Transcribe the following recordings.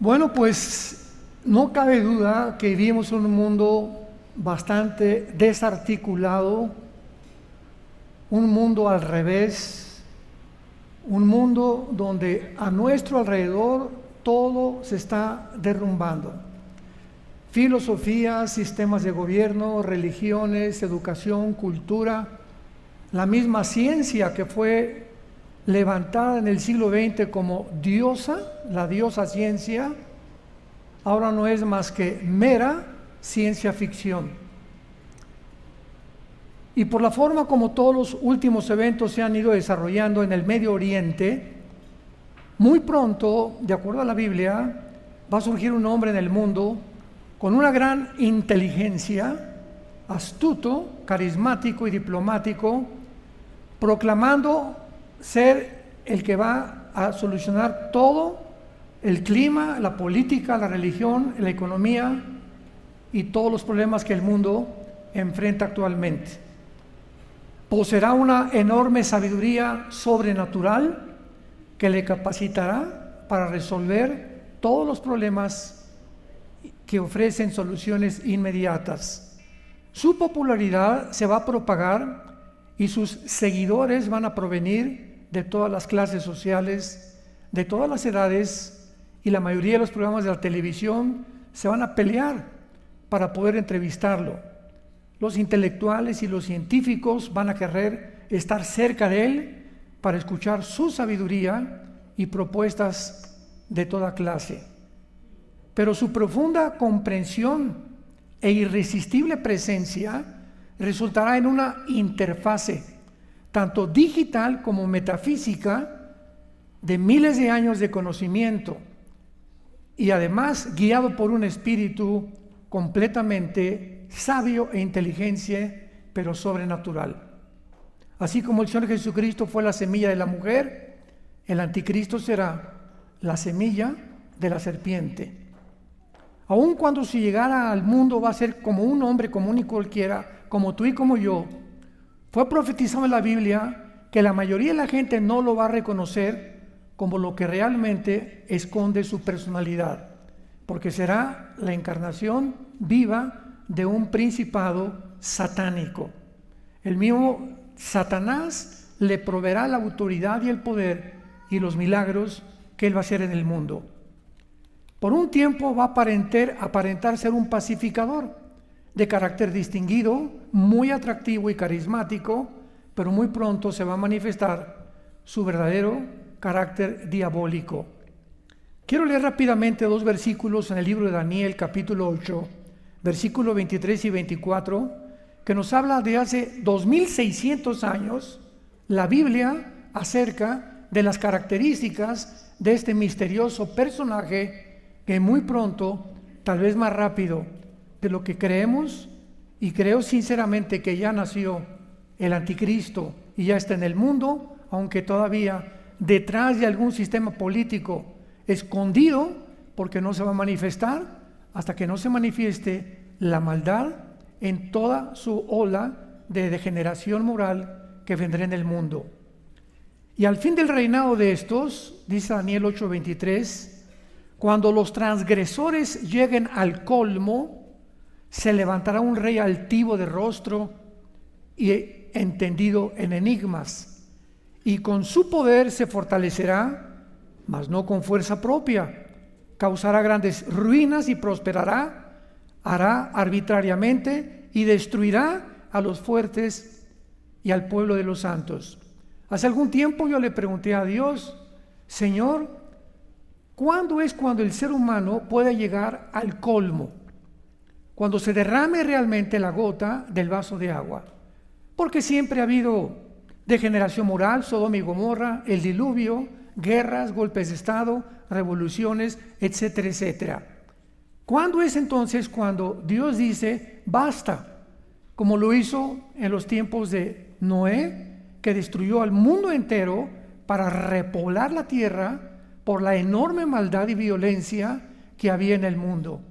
Bueno, pues no cabe duda que vivimos en un mundo bastante desarticulado, un mundo al revés, un mundo donde a nuestro alrededor todo se está derrumbando. Filosofías, sistemas de gobierno, religiones, educación, cultura, la misma ciencia que fue levantada en el siglo XX como diosa, la diosa ciencia, ahora no es más que mera ciencia ficción. Y por la forma como todos los últimos eventos se han ido desarrollando en el Medio Oriente, muy pronto, de acuerdo a la Biblia, va a surgir un hombre en el mundo con una gran inteligencia, astuto, carismático y diplomático, proclamando ser el que va a solucionar todo, el clima, la política, la religión, la economía y todos los problemas que el mundo enfrenta actualmente. Poseerá una enorme sabiduría sobrenatural que le capacitará para resolver todos los problemas que ofrecen soluciones inmediatas. Su popularidad se va a propagar y sus seguidores van a provenir de todas las clases sociales, de todas las edades, y la mayoría de los programas de la televisión se van a pelear para poder entrevistarlo. Los intelectuales y los científicos van a querer estar cerca de él para escuchar su sabiduría y propuestas de toda clase. Pero su profunda comprensión e irresistible presencia resultará en una interfase, tanto digital como metafísica, de miles de años de conocimiento, y además guiado por un espíritu completamente sabio e inteligente, pero sobrenatural. Así como el Señor Jesucristo fue la semilla de la mujer, el anticristo será la semilla de la serpiente. Aun cuando si llegara al mundo va a ser como un hombre común y cualquiera, como tú y como yo. Fue profetizado en la Biblia que la mayoría de la gente no lo va a reconocer como lo que realmente esconde su personalidad, porque será la encarnación viva de un principado satánico. El mismo Satanás le proveerá la autoridad y el poder y los milagros que él va a hacer en el mundo. Por un tiempo va a aparentar ser un pacificador de carácter distinguido, muy atractivo y carismático, pero muy pronto se va a manifestar su verdadero carácter diabólico. Quiero leer rápidamente dos versículos en el libro de Daniel, capítulo 8, versículos 23 y 24, que nos habla de hace 2600 años, la Biblia, acerca de las características de este misterioso personaje que muy pronto, tal vez más rápido de lo que creemos, y creo sinceramente que ya nació el anticristo y ya está en el mundo, aunque todavía detrás de algún sistema político escondido, porque no se va a manifestar hasta que no se manifieste la maldad en toda su ola de degeneración moral que vendrá en el mundo. Y al fin del reinado de estos, dice Daniel 8:23, cuando los transgresores lleguen al colmo, se levantará un rey altivo de rostro y entendido en enigmas, y con su poder se fortalecerá, mas no con fuerza propia. Causará grandes ruinas y prosperará, hará arbitrariamente y destruirá a los fuertes y al pueblo de los santos. Hace algún tiempo yo le pregunté a Dios, Señor, ¿cuándo es cuando el ser humano puede llegar al colmo? Cuando se derrame realmente la gota del vaso de agua. Porque siempre ha habido degeneración moral, Sodoma y Gomorra, el diluvio, guerras, golpes de estado, revoluciones, etcétera, etcétera. ¿Cuándo es entonces cuando Dios dice basta? Como lo hizo en los tiempos de Noé, que destruyó al mundo entero para repoblar la tierra por la enorme maldad y violencia que había en el mundo.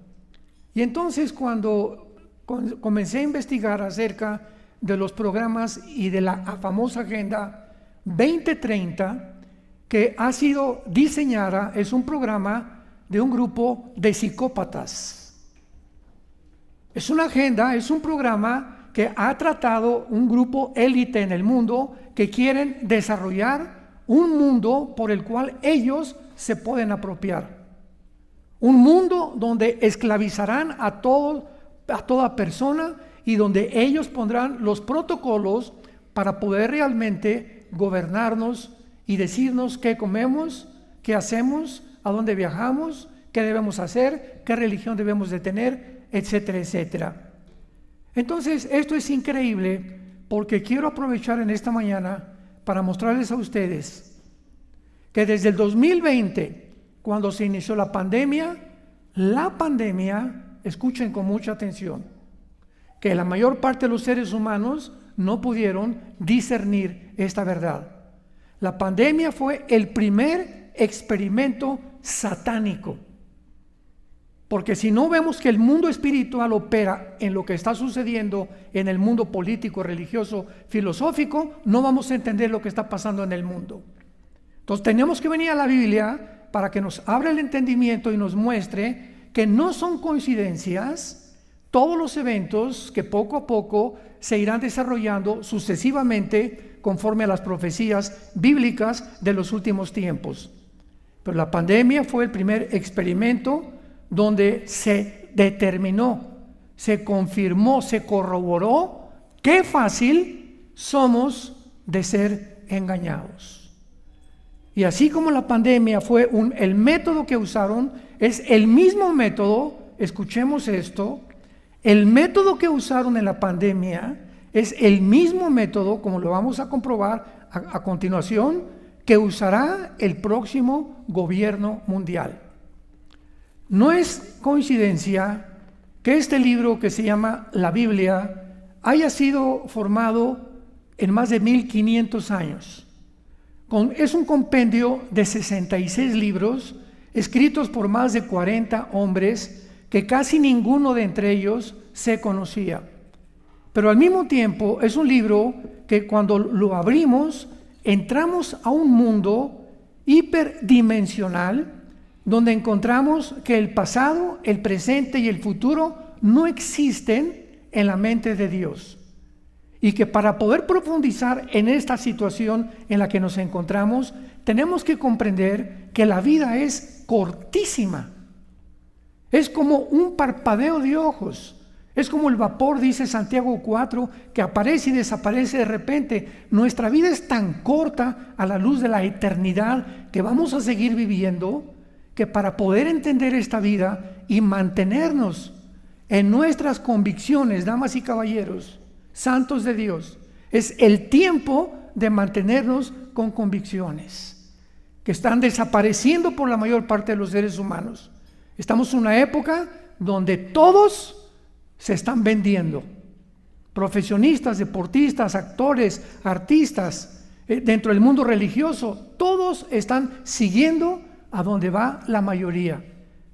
Y entonces cuando comencé a investigar acerca de los programas y de la famosa Agenda 2030, que ha sido diseñada, es un programa de un grupo de psicópatas. Es una agenda, es un programa que ha tratado un grupo élite en el mundo que quieren desarrollar un mundo por el cual ellos se pueden apropiar. Un mundo donde esclavizarán a toda persona y donde ellos pondrán los protocolos para poder realmente gobernarnos y decirnos qué comemos, qué hacemos, a dónde viajamos, qué debemos hacer, qué religión debemos de tener, etcétera, etcétera. Entonces, esto es increíble porque quiero aprovechar en esta mañana para mostrarles a ustedes que desde el 2020, cuando se inició la pandemia, escuchen con mucha atención, que la mayor parte de los seres humanos no pudieron discernir esta verdad. La pandemia fue el primer experimento satánico, porque si no vemos que el mundo espiritual opera en lo que está sucediendo en el mundo político, religioso, filosófico, no vamos a entender lo que está pasando en el mundo. Entonces tenemos que venir a la Biblia para que nos abra el entendimiento y nos muestre que no son coincidencias todos los eventos que poco a poco se irán desarrollando sucesivamente conforme a las profecías bíblicas de los últimos tiempos. Pero la pandemia fue el primer experimento donde se determinó, se confirmó, se corroboró qué fácil somos de ser engañados. Y así como la pandemia fue el método que usaron, es el mismo método, escuchemos esto, el método que usaron en la pandemia es el mismo método, como lo vamos a comprobar a continuación, que usará el próximo gobierno mundial. No es coincidencia que este libro que se llama la Biblia haya sido formado en más de 1500 años. Es un compendio de 66 libros escritos por más de 40 hombres que casi ninguno de entre ellos se conocía. Pero al mismo tiempo es un libro que cuando lo abrimos entramos a un mundo hiperdimensional donde encontramos que el pasado, el presente y el futuro no existen en la mente de Dios. Y que para poder profundizar en esta situación en la que nos encontramos, tenemos que comprender que la vida es cortísima. Es como un parpadeo de ojos. Es como el vapor, dice Santiago 4, que aparece y desaparece de repente. Nuestra vida es tan corta a la luz de la eternidad que vamos a seguir viviendo, que para poder entender esta vida y mantenernos en nuestras convicciones, damas y caballeros, santos de Dios, es el tiempo de mantenernos con convicciones que están desapareciendo por la mayor parte de los seres humanos. Estamos en una época donde todos se están vendiendo, profesionistas, deportistas, actores, artistas, dentro del mundo religioso, todos están siguiendo a donde va la mayoría.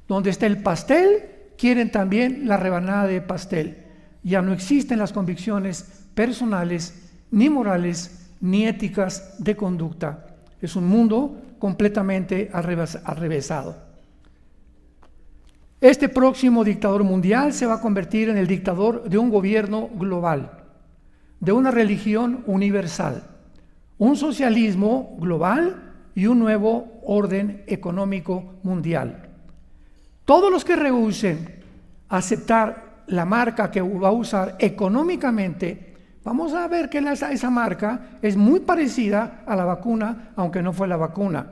Donde está el pastel, quieren también la rebanada de pastel. Ya no existen las convicciones personales, ni morales, ni éticas de conducta. Es un mundo completamente arrevesado. Este próximo dictador mundial se va a convertir en el dictador de un gobierno global, de una religión universal, un socialismo global y un nuevo orden económico mundial. Todos los que rehúsen aceptar la marca que va a usar económicamente, vamos a ver que esa marca es muy parecida a la vacuna, aunque no fue la vacuna.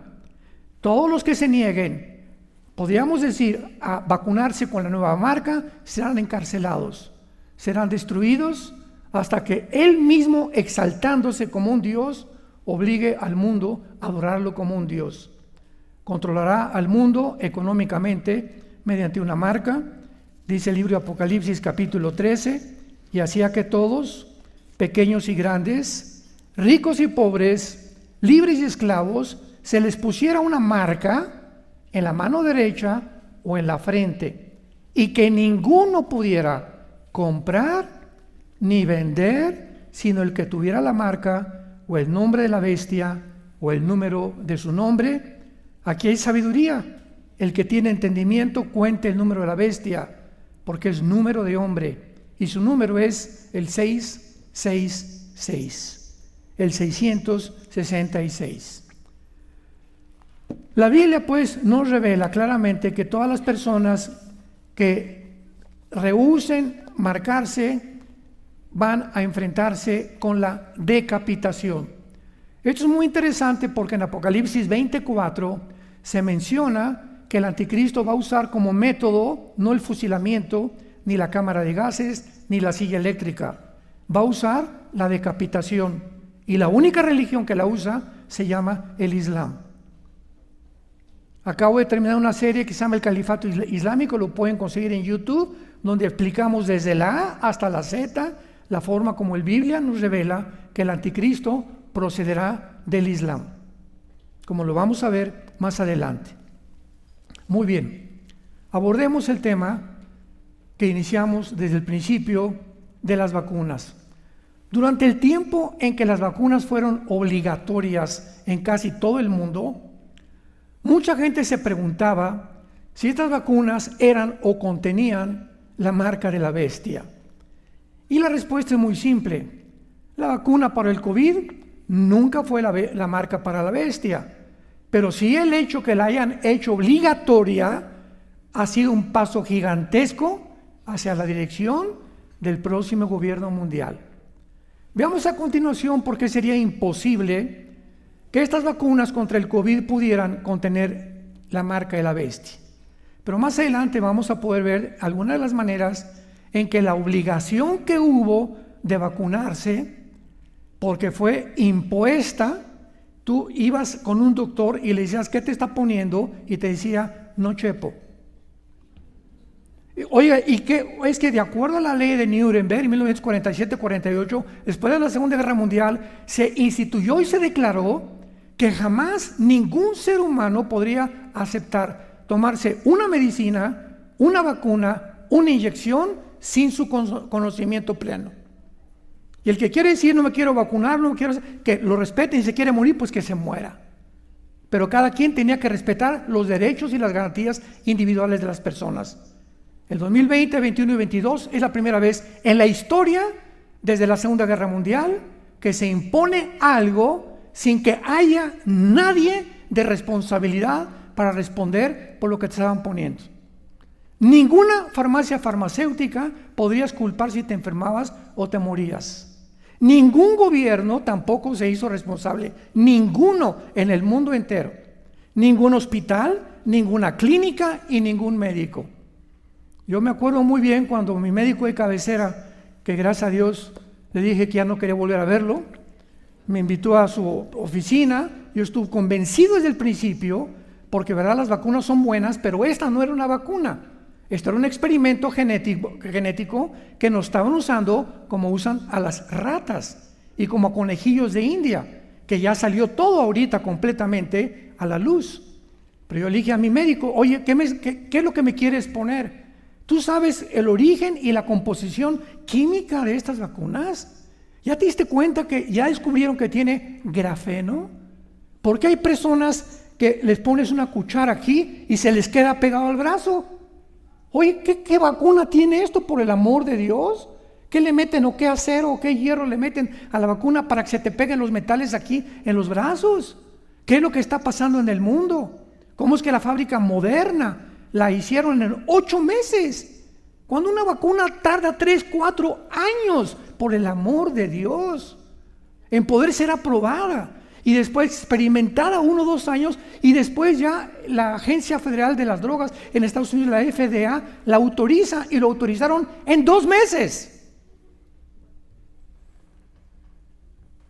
Todos los que se nieguen, podríamos decir, a vacunarse con la nueva marca, serán encarcelados, serán destruidos, hasta que él mismo, exaltándose como un Dios, obligue al mundo a adorarlo como un Dios. Controlará al mundo económicamente mediante una marca, dice el libro de Apocalipsis capítulo 13, y hacía que todos, pequeños y grandes, ricos y pobres, libres y esclavos, se les pusiera una marca en la mano derecha o en la frente, y que ninguno pudiera comprar ni vender, sino el que tuviera la marca o el nombre de la bestia o el número de su nombre. Aquí hay sabiduría, el que tiene entendimiento cuente el número de la bestia, porque es número de hombre, y su número es el 666, el 666. La Biblia pues nos revela claramente que todas las personas que rehúsen marcarse van a enfrentarse con la decapitación. Esto es muy interesante porque en Apocalipsis 24 se menciona que el anticristo va a usar como método no el fusilamiento, ni la cámara de gases, ni la silla eléctrica. Va a usar la decapitación. Y la única religión que la usa se llama el Islam. Acabo de terminar una serie que se llama El Califato Islámico, lo pueden conseguir en YouTube, donde explicamos desde la A hasta la Z la forma como el Biblia nos revela que el anticristo procederá del Islam, como lo vamos a ver más adelante. Muy bien, abordemos el tema que iniciamos desde el principio de las vacunas. Durante el tiempo en que las vacunas fueron obligatorias en casi todo el mundo, mucha gente se preguntaba si estas vacunas eran o contenían la marca de la bestia. Y la respuesta es muy simple. La vacuna para el COVID nunca fue la marca para la bestia, pero sí el hecho que la hayan hecho obligatoria ha sido un paso gigantesco hacia la dirección del próximo gobierno mundial. Veamos a continuación por qué sería imposible que estas vacunas contra el COVID pudieran contener la marca de la bestia. Pero más adelante vamos a poder ver algunas de las maneras en que la obligación que hubo de vacunarse, porque fue impuesta, tú ibas con un doctor y le decías, ¿qué te está poniendo? Y te decía, no chepo. Oiga, ¿y qué? Es que de acuerdo a la ley de Nuremberg en 1947-48, después de la Segunda Guerra Mundial, se instituyó y se declaró que jamás ningún ser humano podría aceptar tomarse una medicina, una vacuna, una inyección sin su conocimiento pleno. Y el que quiere decir no me quiero vacunar, no quiero, que lo respete, y si quiere morir, pues que se muera. Pero cada quien tenía que respetar los derechos y las garantías individuales de las personas. El 2020, 21 y 22 es la primera vez en la historia, desde la Segunda Guerra Mundial, que se impone algo sin que haya nadie de responsabilidad para responder por lo que te estaban poniendo. Ninguna farmacia farmacéutica podrías culpar si te enfermabas o te morías. Ningún gobierno tampoco se hizo responsable, ninguno en el mundo entero. Ningún hospital, ninguna clínica y ningún médico. Yo me acuerdo muy bien cuando mi médico de cabecera, que gracias a Dios le dije que ya no quería volver a verlo, me invitó a su oficina. Yo estuve convencido desde el principio, porque verdad las vacunas son buenas, pero esta no era una vacuna. Esto era un experimento genético que nos estaban usando como usan a las ratas y como a conejillos de India, que ya salió todo ahorita completamente a la luz. Pero yo le dije a mi médico, oye, ¿qué es lo que me quieres poner? ¿Tú sabes el origen y la composición química de estas vacunas? ¿Ya te diste cuenta que ya descubrieron que tiene grafeno? Porque hay personas que les pones una cuchara aquí y se les queda pegado al brazo. Oye, ¿qué vacuna tiene esto, por el amor de Dios? ¿Qué le meten o qué acero o qué hierro le meten a la vacuna para que se te peguen los metales aquí en los brazos? ¿Qué es lo que está pasando en el mundo? ¿Cómo es que la fábrica Moderna la hicieron en 8 meses? Cuando una vacuna tarda 3, 4 años, por el amor de Dios, en poder ser aprobada. Y después experimentada 1 o 2 años, y después ya la Agencia Federal de las Drogas en Estados Unidos, la FDA, la autoriza, y lo autorizaron en 2 meses.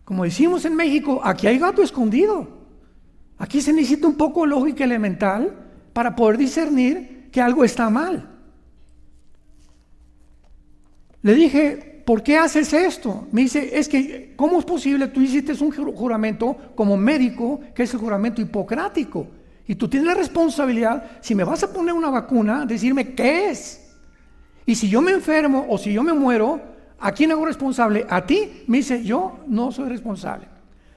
Como decimos en México, aquí hay gato escondido. Aquí se necesita un poco de lógica elemental para poder discernir que algo está mal. Le dije, ¿por qué haces esto? Me dice, es que, ¿cómo es posible? Tú hiciste un juramento como médico, que es el juramento hipocrático, y tú tienes la responsabilidad, si me vas a poner una vacuna, decirme qué es. Y si yo me enfermo o si yo me muero, ¿a quién hago responsable? ¿A ti? Me dice, yo no soy responsable.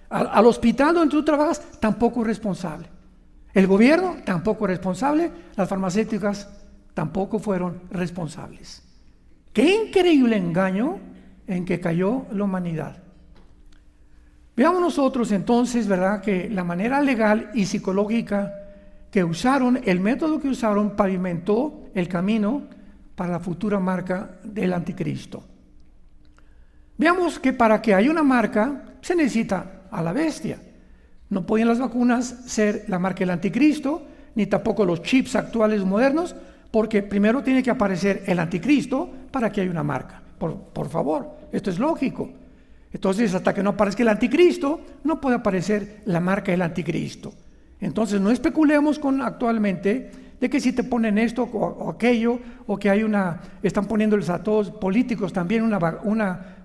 Al hospital donde tú trabajas, tampoco es responsable. El gobierno tampoco es responsable, las farmacéuticas tampoco fueron responsables. Qué increíble engaño en que cayó la humanidad. Veamos nosotros entonces, ¿verdad?, que la manera legal y psicológica que usaron, el método que usaron, pavimentó el camino para la futura marca del anticristo. Veamos que para que haya una marca se necesita a la bestia. No pueden las vacunas ser la marca del anticristo, ni tampoco los chips actuales modernos, porque primero tiene que aparecer el anticristo para que haya una marca. Por favor, esto es lógico. Entonces, hasta que no aparezca el anticristo, no puede aparecer la marca del anticristo. Entonces, no especulemos con actualmente de que si te ponen esto o aquello, o que hay están poniéndoles a todos políticos también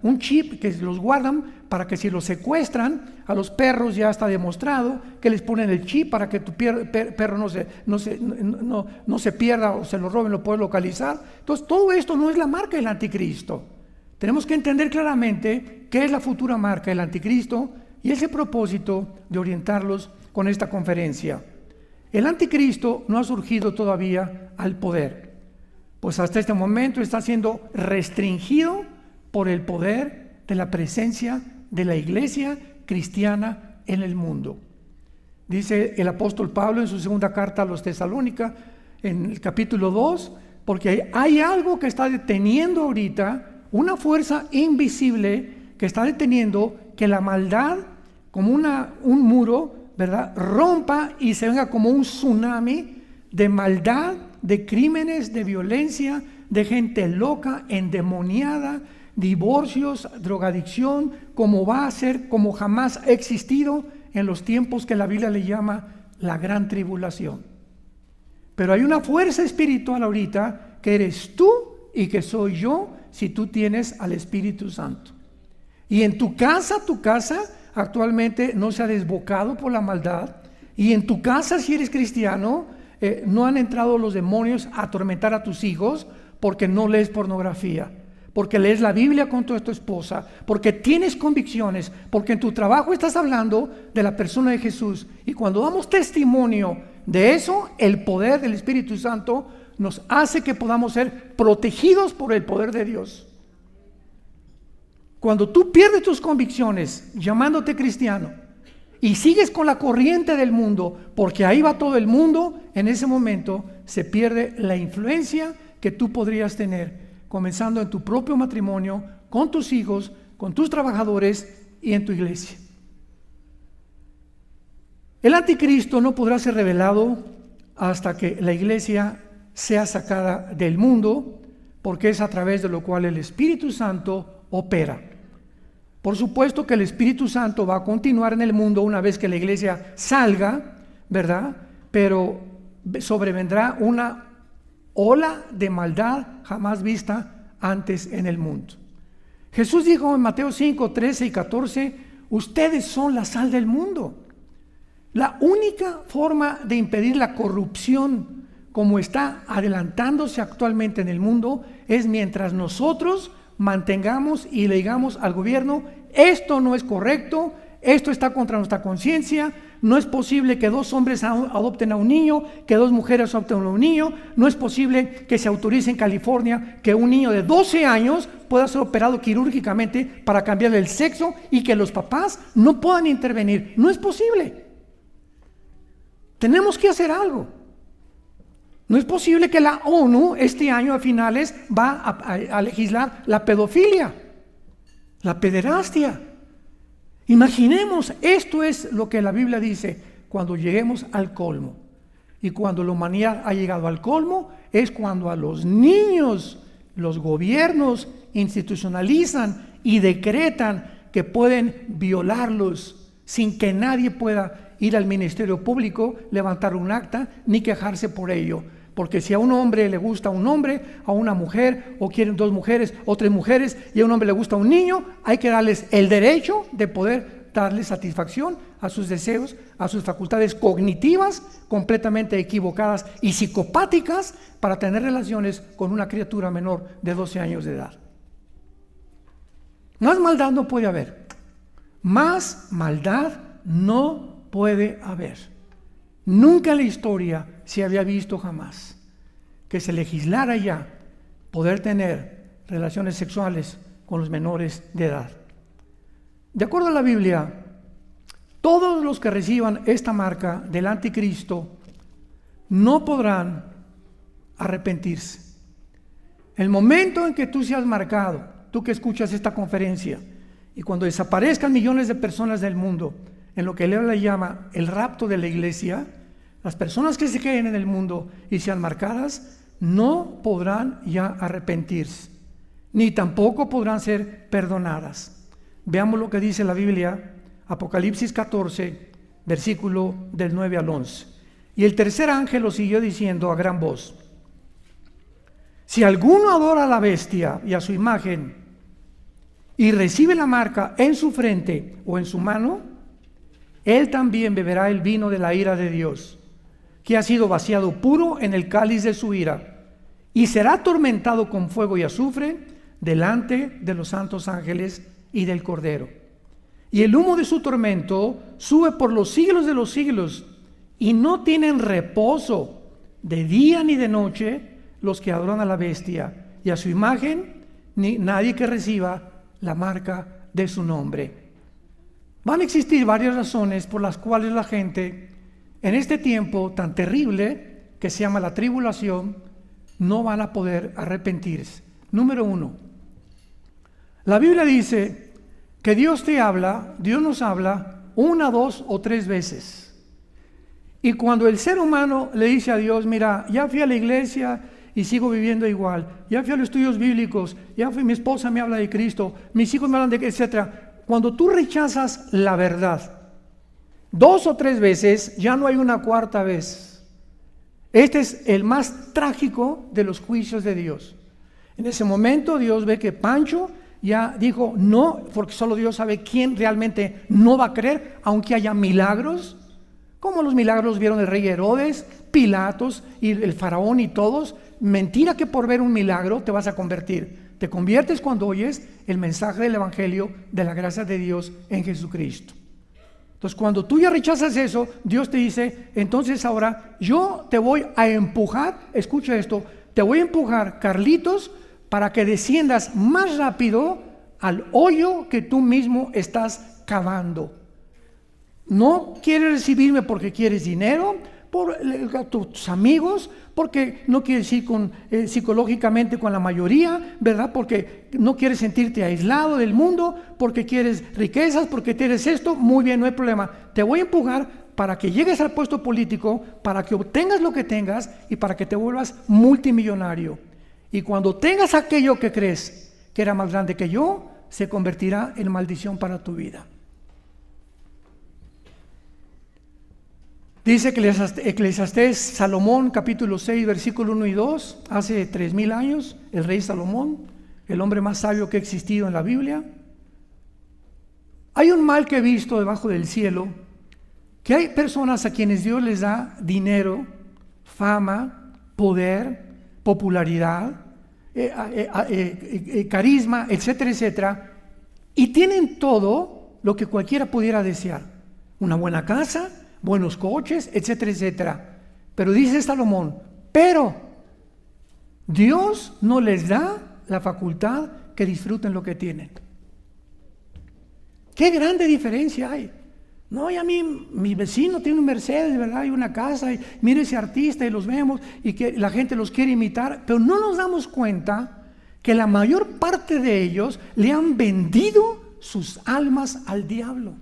un chip que los guardan para que si los secuestran, a los perros ya está demostrado que les ponen el chip para que tu perro no se pierda o se lo roben, lo puedes localizar. Entonces, todo esto no es la marca del anticristo. Tenemos que entender claramente qué es la futura marca del anticristo y ese propósito de orientarlos con esta conferencia. El anticristo no ha surgido todavía al poder, pues hasta este momento está siendo restringido por el poder de la presencia de la iglesia cristiana en el mundo. Dice el apóstol Pablo en su segunda carta a los Tesalónicas, en el capítulo 2, porque hay algo que está deteniendo ahorita, una fuerza invisible que está deteniendo que la maldad, como un muro, ¿verdad?, rompa y se venga como un tsunami de maldad, de crímenes, de violencia, de gente loca, endemoniada, divorcios, drogadicción, como va a ser, como jamás ha existido en los tiempos que la Biblia le llama la gran tribulación. Pero hay una fuerza espiritual ahorita que eres tú y que soy yo si tú tienes al Espíritu Santo. Y en tu casa actualmente no se ha desbocado por la maldad, y en tu casa, si eres cristiano, no han entrado los demonios a atormentar a tus hijos porque no lees pornografía, porque lees la Biblia con tu esposa, porque tienes convicciones, porque en tu trabajo estás hablando de la persona de Jesús. Y cuando damos testimonio de eso, el poder del Espíritu Santo nos hace que podamos ser protegidos por el poder de Dios. Cuando tú pierdes tus convicciones llamándote cristiano y sigues con la corriente del mundo, porque ahí va todo el mundo, en ese momento se pierde la influencia que tú podrías tener, comenzando en tu propio matrimonio, con tus hijos, con tus trabajadores y en tu iglesia. El anticristo no podrá ser revelado hasta que la iglesia sea sacada del mundo, porque es a través de lo cual el Espíritu Santo opera. Por supuesto que el Espíritu Santo va a continuar en el mundo una vez que la iglesia salga, ¿verdad? Pero sobrevendrá una ola de maldad jamás vista antes en el mundo. Jesús dijo en Mateo 5, 13 y 14, ustedes son la sal del mundo. La única forma de impedir la corrupción como está adelantándose actualmente en el mundo es mientras nosotros mantengamos y le digamos al gobierno, esto no es correcto, esto está contra nuestra conciencia, no es posible que 2 hombres adopten a un niño, que 2 mujeres adopten a un niño, no es posible que se autorice en California que un niño de 12 años pueda ser operado quirúrgicamente para cambiarle el sexo y que los papás no puedan intervenir, no es posible. Tenemos que hacer algo. No es posible que la ONU este año a finales va a legislar la pedofilia, la pederastia. Imaginemos, esto es lo que la Biblia dice, cuando lleguemos al colmo. Y cuando la humanidad ha llegado al colmo, es cuando a los niños, los gobiernos institucionalizan y decretan que pueden violarlos sin que nadie pueda ir al Ministerio Público, levantar un acta, ni quejarse por ello. Porque si a un hombre le gusta un hombre, a una mujer, o quieren 2 mujeres o 3 mujeres, y a un hombre le gusta un niño, hay que darles el derecho de poder darle satisfacción a sus deseos, a sus facultades cognitivas completamente equivocadas y psicopáticas para tener relaciones con una criatura menor de 12 años de edad. Más maldad no puede haber. Más maldad no puede haber. Nunca en la historia se había visto jamás que se legislara ya poder tener relaciones sexuales con los menores de edad. De acuerdo a la Biblia, todos los que reciban esta marca del anticristo no podrán arrepentirse. El momento en que tú seas marcado, tú que escuchas esta conferencia, y cuando desaparezcan millones de personas del mundo, en lo que él le llama el rapto de la iglesia, las personas que se queden en el mundo y sean marcadas, no podrán ya arrepentirse, ni tampoco podrán ser perdonadas. Veamos lo que dice la Biblia, Apocalipsis 14, versículo del 9 al 11. Y el tercer ángel lo siguió diciendo a gran voz: si alguno adora a la bestia y a su imagen y recibe la marca en su frente o en su mano, él también beberá el vino de la ira de Dios, que ha sido vaciado puro en el cáliz de su ira, y será atormentado con fuego y azufre delante de los santos ángeles y del Cordero. Y el humo de su tormento sube por los siglos de los siglos, y no tienen reposo de día ni de noche los que adoran a la bestia y a su imagen, ni nadie que reciba la marca de su nombre. Van a existir varias razones por las cuales la gente en este tiempo tan terrible que se llama la tribulación no van a poder arrepentirse. Número 1, la Biblia dice que Dios nos habla 1, 2 o 3 veces. Y cuando el ser humano le dice a Dios: mira, ya fui a la iglesia y sigo viviendo igual, ya fui a los estudios bíblicos, mi esposa me habla de Cristo, mis hijos me hablan de qué, etcétera. Cuando tú rechazas la verdad 2 o 3 veces, ya no hay una cuarta vez. Este es el más trágico de los juicios de Dios. En ese momento Dios ve que Pancho ya dijo no, porque solo Dios sabe quién realmente no va a creer, aunque haya milagros, como los milagros vieron el rey Herodes, Pilatos y el faraón y todos. Mentira que por ver un milagro te vas a convertir. Te conviertes cuando oyes el mensaje del evangelio de la gracia de Dios en Jesucristo. Entonces, cuando tú ya rechazas eso, Dios te dice: entonces ahora yo te voy a empujar, escucha esto, te voy a empujar, Carlitos, para que desciendas más rápido al hoyo que tú mismo estás cavando. No quieres recibirme porque quieres dinero, por tus amigos, porque no quieres ir psicológicamente con la mayoría, ¿verdad? Porque no quieres sentirte aislado del mundo, porque quieres riquezas, porque quieres esto. Muy bien, no hay problema. Te voy a empujar para que llegues al puesto político, para que obtengas lo que tengas y para que te vuelvas multimillonario. Y cuando tengas aquello que crees que era más grande que yo, se convertirá en maldición para tu vida. Dice Eclesiastés, Salomón, capítulo 6, versículo 1 y 2, hace 3000 años, el rey Salomón, el hombre más sabio que ha existido en la Biblia. Hay un mal que he visto debajo del cielo, que hay personas a quienes Dios les da dinero, fama, poder, popularidad, carisma, etcétera, etcétera, y tienen todo lo que cualquiera pudiera desear: una buena casa, buenos coches, etcétera, etcétera. Pero dice Salomón: pero Dios no les da la facultad que disfruten lo que tienen. Qué grande diferencia hay. No, y a mí, mi vecino tiene un Mercedes, ¿verdad? Y una casa, y mire ese artista, y los vemos, y que la gente los quiere imitar, pero no nos damos cuenta que la mayor parte de ellos le han vendido sus almas al diablo.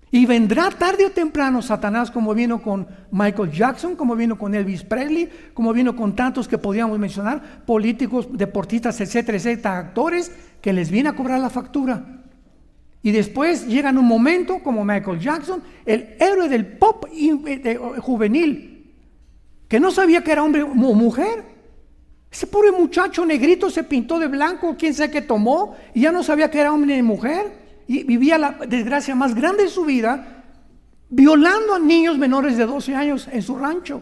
Y vendrá tarde o temprano Satanás, como vino con Michael Jackson, como vino con Elvis Presley, como vino con tantos que podíamos mencionar, políticos, deportistas, etcétera, etcétera, actores, que les viene a cobrar la factura. Y después llega en un momento como Michael Jackson, el héroe del pop juvenil, que no sabía que era hombre o mujer. Ese pobre muchacho negrito se pintó de blanco, quién sabe qué tomó, y ya no sabía que era hombre ni mujer. Y vivía la desgracia más grande de su vida, violando a niños menores de 12 años en su rancho.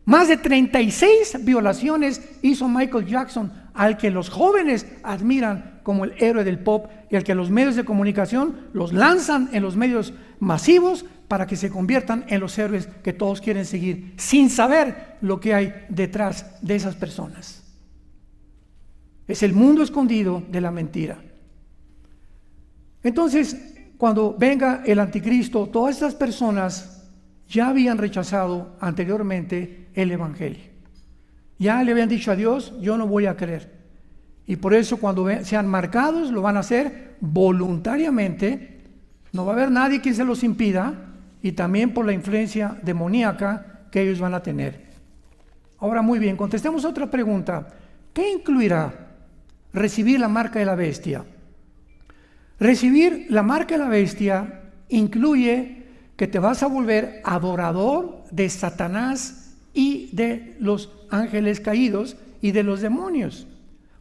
Más de 36 violaciones hizo Michael Jackson al que los jóvenes admiran como el héroe del pop y al que los medios de comunicación los lanzan en los medios masivos para que se conviertan en los héroes que todos quieren seguir, sin saber lo que hay detrás de esas personas. Es el mundo escondido de la mentira. Entonces, cuando venga el anticristo, todas estas personas ya habían rechazado anteriormente el evangelio. Ya le habían dicho a Dios: yo no voy a creer. Y por eso cuando sean marcados, lo van a hacer voluntariamente. No va a haber nadie que se los impida, y también por la influencia demoníaca que ellos van a tener. Ahora, muy bien, contestemos otra pregunta. ¿Qué incluirá recibir la marca de la bestia? Recibir la marca de la bestia incluye que te vas a volver adorador de Satanás y de los ángeles caídos y de los demonios.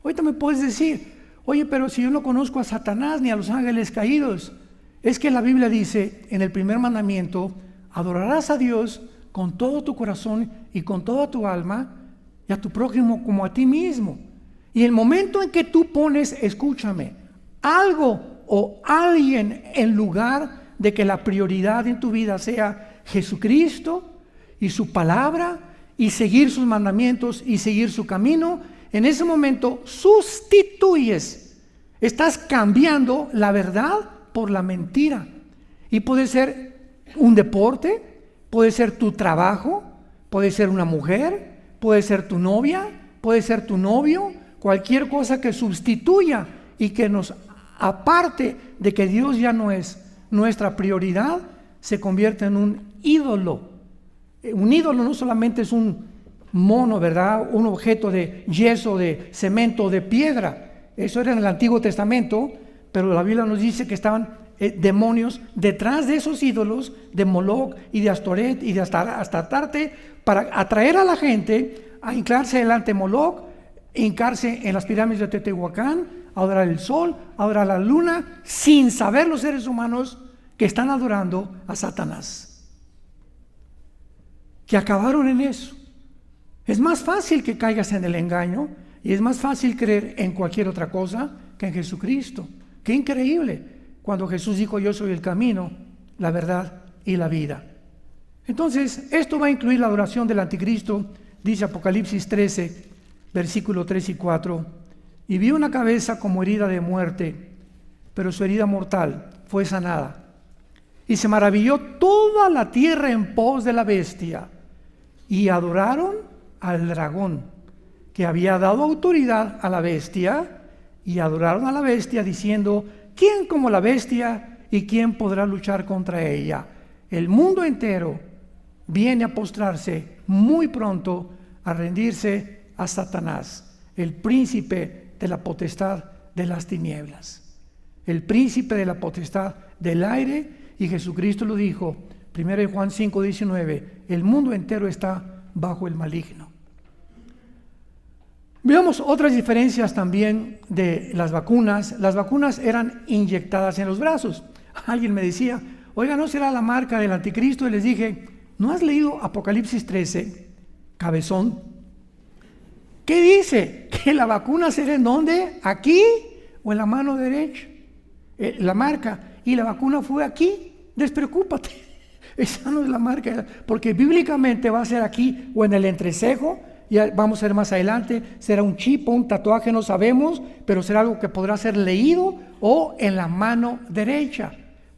Ahorita me puedes decir: oye, pero si yo no conozco a Satanás ni a los ángeles caídos. Es que la Biblia dice en el primer mandamiento: adorarás a Dios con todo tu corazón y con toda tu alma, y a tu prójimo como a ti mismo. Y el momento en que tú pones, escúchame, algo o alguien en lugar de que la prioridad en tu vida sea Jesucristo y su palabra y seguir sus mandamientos y seguir su camino, en ese momento sustituyes, estás cambiando la verdad por la mentira. Y puede ser un deporte, puede ser tu trabajo, puede ser una mujer, puede ser tu novia, puede ser tu novio, cualquier cosa que sustituya y que nos aparte de que Dios ya no es nuestra prioridad, se convierte en un ídolo. Un ídolo no solamente es un mono, ¿verdad? Un objeto de yeso, de cemento, de piedra. Eso era en el Antiguo Testamento, pero la Biblia nos dice que estaban demonios detrás de esos ídolos, de Moloch y de Astoret y de Astarte, para atraer a la gente a hincarse delante de Moloch, hincarse en las pirámides de Teotihuacán, adorar el sol, adorar la luna, sin saber los seres humanos que están adorando a Satanás, que acabaron en eso. Es más fácil que caigas en el engaño y es más fácil creer en cualquier otra cosa que en Jesucristo. Qué increíble, cuando Jesús dijo: yo soy el camino, la verdad y la vida. Entonces, esto va a incluir la adoración del anticristo. Dice Apocalipsis 13, versículo 3 y 4: y vi una cabeza como herida de muerte, pero su herida mortal fue sanada. Y se maravilló toda la tierra en pos de la bestia, y adoraron al dragón, que había dado autoridad a la bestia, y adoraron a la bestia diciendo: ¿quién como la bestia y quién podrá luchar contra ella? El mundo entero viene a postrarse muy pronto, a rendirse a Satanás, el príncipe de la potestad de las tinieblas, el príncipe de la potestad del aire. Y Jesucristo lo dijo, 1 Juan 5:19: el mundo entero está bajo el maligno. Veamos otras diferencias también de las vacunas. Las vacunas eran inyectadas en los brazos. Alguien me decía: oiga, ¿no será la marca del anticristo? Y les dije: ¿no has leído Apocalipsis 13, cabezón? ¿Qué dice? ¿Que la vacuna será en dónde? ¿Aquí o en la mano derecha? La marca. Y la vacuna fue aquí. Despreocúpate. Esa no es la marca, porque bíblicamente va a ser aquí o en el entrecejo. Ya vamos a ver más adelante, será un chip o un tatuaje, no sabemos, pero será algo que podrá ser leído, o en la mano derecha.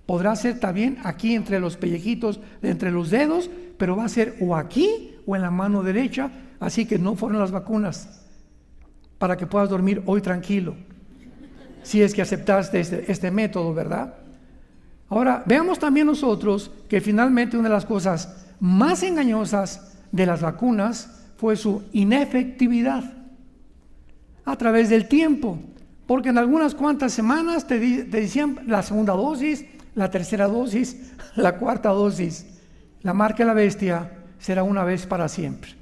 Podrá ser también aquí entre los pellejitos, entre los dedos, pero va a ser o aquí o en la mano derecha. Así que no fueron las vacunas para que puedas dormir hoy tranquilo, si es que aceptaste este método, ¿verdad? Ahora, veamos también nosotros que finalmente una de las cosas más engañosas de las vacunas fue su inefectividad a través del tiempo, porque en algunas cuantas semanas te decían la segunda dosis, la tercera dosis, la cuarta dosis. La marca de la bestia será una vez para siempre.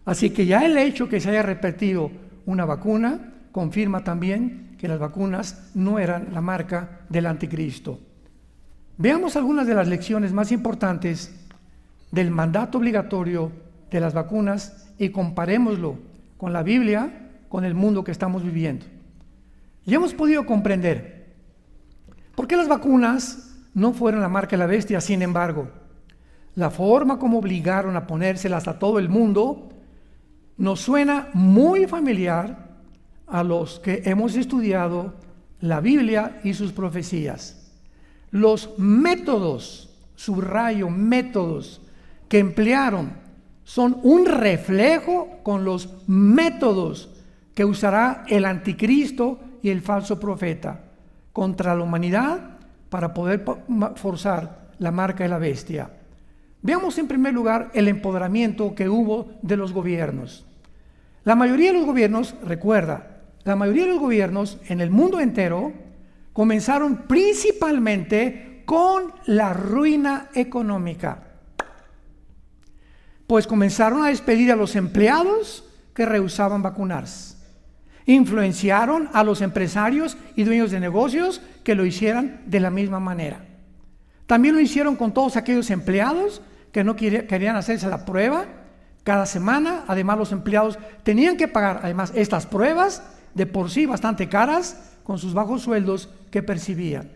Así que ya el hecho que se haya repetido una vacuna confirma también que las vacunas no eran la marca del anticristo. Veamos algunas de las lecciones más importantes del mandato obligatorio de las vacunas y comparémoslo con la Biblia, con el mundo que estamos viviendo. Y hemos podido comprender por qué las vacunas no fueron la marca de la bestia. Sin embargo, la forma como obligaron a ponérselas a todo el mundo nos suena muy familiar a los que hemos estudiado la Biblia y sus profecías. Los métodos, subrayo, métodos que emplearon son un reflejo con los métodos que usará el anticristo y el falso profeta contra la humanidad para poder forzar la marca de la bestia. Veamos en primer lugar el empoderamiento que hubo de los gobiernos. La mayoría de los gobiernos, recuerda, la mayoría de los gobiernos en el mundo entero comenzaron principalmente con la ruina económica. Pues comenzaron a despedir a los empleados que rehusaban vacunarse. Influenciaron a los empresarios y dueños de negocios que lo hicieran de la misma manera. También lo hicieron con todos aquellos empleados que no querían hacerse la prueba cada semana. Además, los empleados tenían que pagar además estas pruebas de por sí bastante caras con sus bajos sueldos que percibían.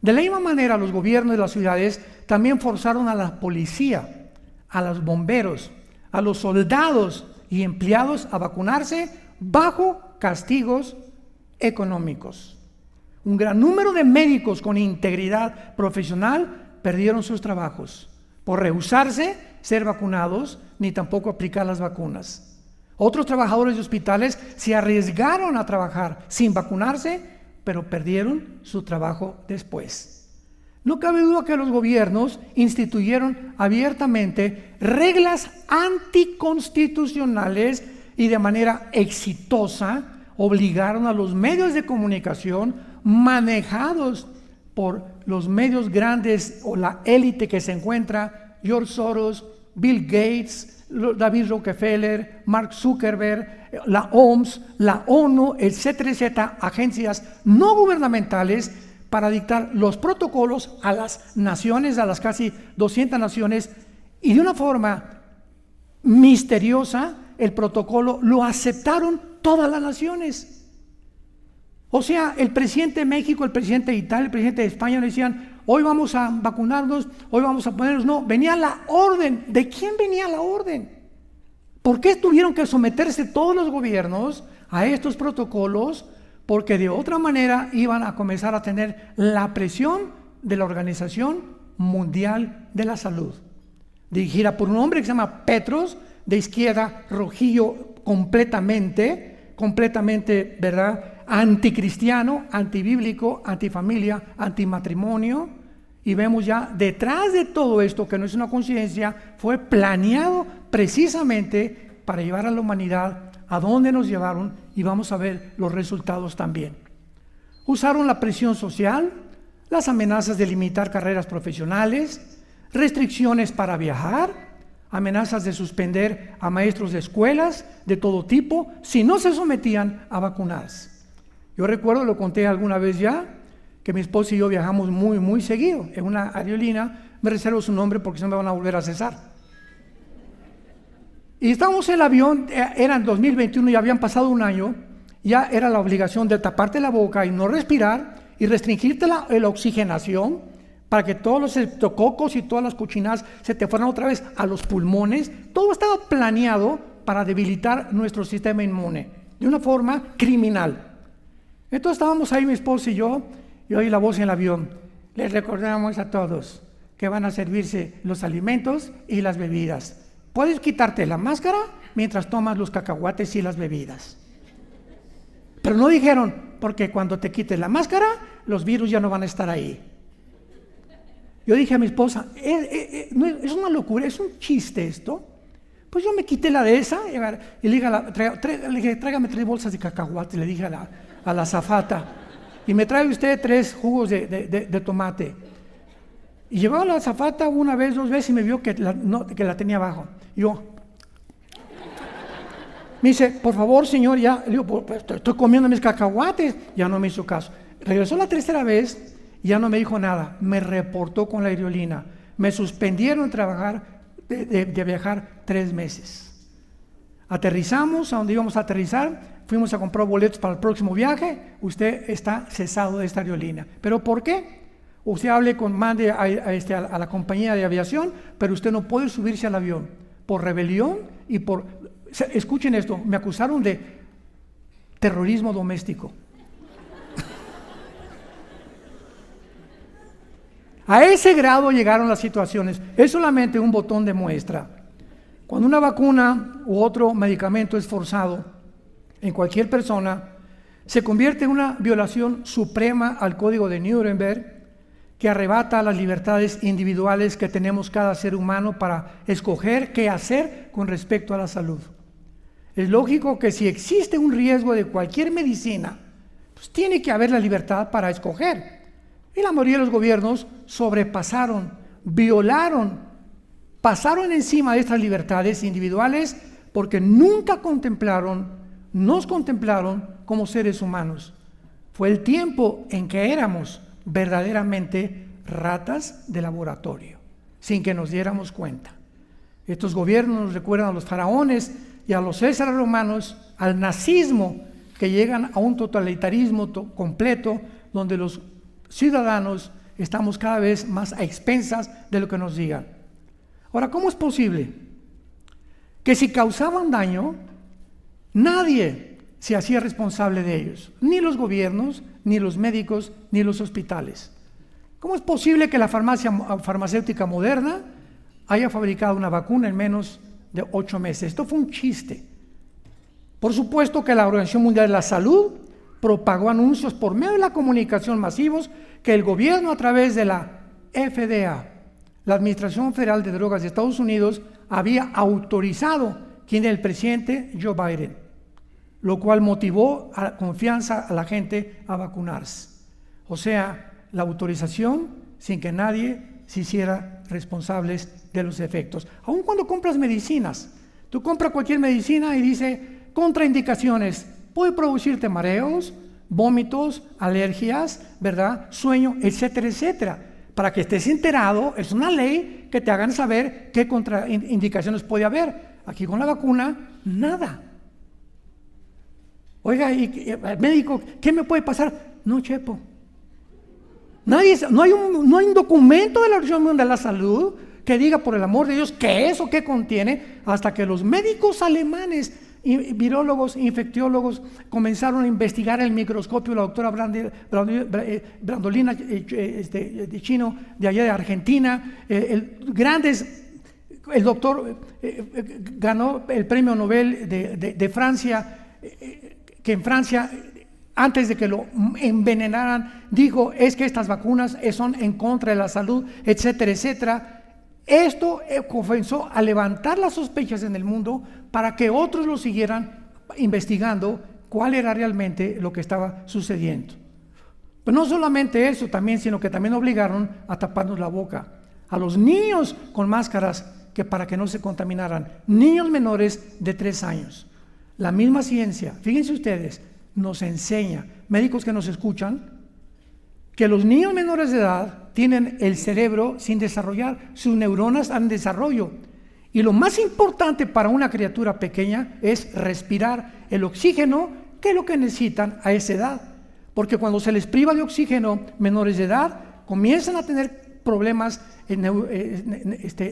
De la misma manera, los gobiernos de las ciudades también forzaron a la policía, a los bomberos, a los soldados y empleados a vacunarse bajo castigos económicos. Un gran número de médicos con integridad profesional perdieron sus trabajos por rehusarse ser vacunados ni tampoco aplicar las vacunas. Otros trabajadores de hospitales se arriesgaron a trabajar sin vacunarse, pero perdieron su trabajo después. No cabe duda que los gobiernos instituyeron abiertamente reglas anticonstitucionales y de manera exitosa obligaron a los medios de comunicación manejados por los medios grandes o la élite que se encuentra, George Soros, Bill Gates, David Rockefeller, Mark Zuckerberg, la OMS, la ONU, etcétera, agencias no gubernamentales para dictar los protocolos a las naciones, a las casi 200 naciones, y de una forma misteriosa el protocolo lo aceptaron todas las naciones. O sea, el presidente de México, el presidente de Italia, el presidente de España le decían: hoy vamos a vacunarnos, hoy vamos a ponernos. No, venía la orden. ¿De quién venía la orden? ¿Por qué tuvieron que someterse todos los gobiernos a estos protocolos? Porque de otra manera iban a comenzar a tener la presión de la Organización Mundial de la Salud, dirigida por un hombre que se llama Petros, de izquierda, rojillo completamente, ¿verdad?, anticristiano, antibíblico, antifamilia, antimatrimonio. Y vemos ya detrás de todo esto, que no es una coincidencia, fue planeado precisamente para llevar a la humanidad a dónde nos llevaron, y vamos a ver los resultados también. Usaron la presión social, las amenazas de limitar carreras profesionales, restricciones para viajar, amenazas de suspender a maestros de escuelas de todo tipo si no se sometían a vacunarse. Yo recuerdo, lo conté alguna vez ya, que mi esposa y yo viajamos muy seguido en una aerolínea. Me reservo su nombre porque se me van a volver a cesar. Y estábamos en el avión, era en 2021, ya habían pasado un año, ya era la obligación de taparte la boca y no respirar y restringirte la oxigenación para que todos los estreptococos y todas las cochinadas se te fueran otra vez a los pulmones. Todo estaba planeado para debilitar nuestro sistema inmune de una forma criminal. Entonces estábamos ahí mi esposa y yo, y oí la voz en el avión: les recordamos a todos que van a servirse los alimentos y las bebidas. Puedes quitarte la máscara mientras tomas los cacahuates y las bebidas. Pero no dijeron, porque cuando te quites la máscara, los virus ya no van a estar ahí. Yo dije a mi esposa: es una locura, es un chiste esto. Pues yo me quité la de esa y le dije: tráigame 3 bolsas de cacahuates, le dije a la azafata, y me trae usted 3 jugos de tomate. Y llevaba la azafata una vez, 2 veces, y me vio que la tenía abajo. Yo, me dice: por favor, señor, ya. Le digo: pues, estoy comiendo mis cacahuates. Ya no me hizo caso. Regresó la 3ª vez y ya no me dijo nada. Me reportó con la aerolínea. Me suspendieron de viajar 3 meses. Aterrizamos a donde íbamos a aterrizar, fuimos a comprar boletos para el próximo viaje, usted está cesado de esta aerolínea. ¿Pero por qué? Usted mande a la compañía de aviación, pero usted no puede subirse al avión por rebelión y por... Escuchen esto, me acusaron de terrorismo doméstico. A ese grado llegaron las situaciones. Es solamente un botón de muestra. Cuando una vacuna u otro medicamento es forzado en cualquier persona, se convierte en una violación suprema al Código de Nuremberg, que arrebata las libertades individuales que tenemos cada ser humano para escoger qué hacer con respecto a la salud. Es lógico que si existe un riesgo de cualquier medicina, pues tiene que haber la libertad para escoger. Y la mayoría de los gobiernos sobrepasaron, violaron, pasaron encima de estas libertades individuales porque nunca nos contemplaron como seres humanos. Fue el tiempo en que éramos verdaderamente ratas de laboratorio, sin que nos diéramos cuenta. Estos gobiernos nos recuerdan a los faraones y a los césares romanos, al nazismo, que llegan a un totalitarismo completo, donde los ciudadanos estamos cada vez más a expensas de lo que nos digan. Ahora, ¿cómo es posible que si causaban daño, nadie se hacía responsable de ellos? Ni los gobiernos, ni los médicos, ni los hospitales. ¿Cómo es posible que la farmacéutica Moderna haya fabricado una vacuna en menos de 8 meses? Esto fue un chiste. Por supuesto que la Organización Mundial de la Salud propagó anuncios por medio de la comunicación masivos que el gobierno, a través de la FDA, la Administración Federal de Drogas de Estados Unidos, había autorizado, quien era el presidente Joe Biden, lo cual motivó a la confianza a la gente a vacunarse. O sea, la autorización sin que nadie se hiciera responsables de los efectos. Aun cuando compras medicinas, tú compras cualquier medicina y dice contraindicaciones, puede producirte mareos, vómitos, alergias, ¿verdad? Sueño, etcétera, etcétera. Para que estés enterado, es una ley que te hagan saber qué contraindicaciones puede haber. Aquí con la vacuna, nada. Oiga, y médico, ¿qué me puede pasar? No, chepo. No hay un documento de la Organización Mundial de la Salud que diga, por el amor de Dios, qué es o qué contiene, hasta que los médicos alemanes, virólogos, infectiólogos, comenzaron a investigar el microscopio. La doctora Brandolina de Chino, de allá de Argentina, el doctor ganó el premio Nobel de Francia, que en Francia, antes de que lo envenenaran, dijo, es que estas vacunas son en contra de la salud, etcétera, etcétera. Esto comenzó a levantar las sospechas en el mundo para que otros lo siguieran investigando cuál era realmente lo que estaba sucediendo. Pero no solamente eso, sino que también obligaron a taparnos la boca a los niños con máscaras, que para que no se contaminaran, niños menores de 3 años. La misma ciencia, fíjense ustedes, nos enseña, médicos que nos escuchan, que los niños menores de edad tienen el cerebro sin desarrollar, sus neuronas en desarrollo. Y lo más importante para una criatura pequeña es respirar el oxígeno, que es lo que necesitan a esa edad. Porque cuando se les priva de oxígeno, menores de edad comienzan a tener problemas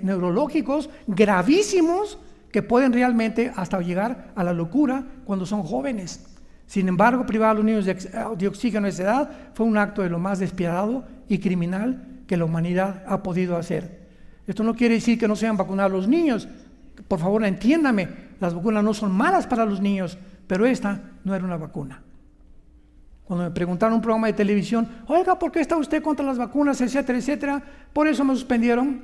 neurológicos gravísimos, que pueden realmente hasta llegar a la locura cuando son jóvenes. Sin embargo, privar a los niños de oxígeno a esa edad fue un acto de lo más despiadado y criminal que la humanidad ha podido hacer. Esto no quiere decir que no sean vacunados los niños. Por favor, entiéndame, las vacunas no son malas para los niños, pero esta no era una vacuna. Cuando me preguntaron en un programa de televisión, oiga, ¿por qué está usted contra las vacunas, etcétera, etcétera? Por eso me suspendieron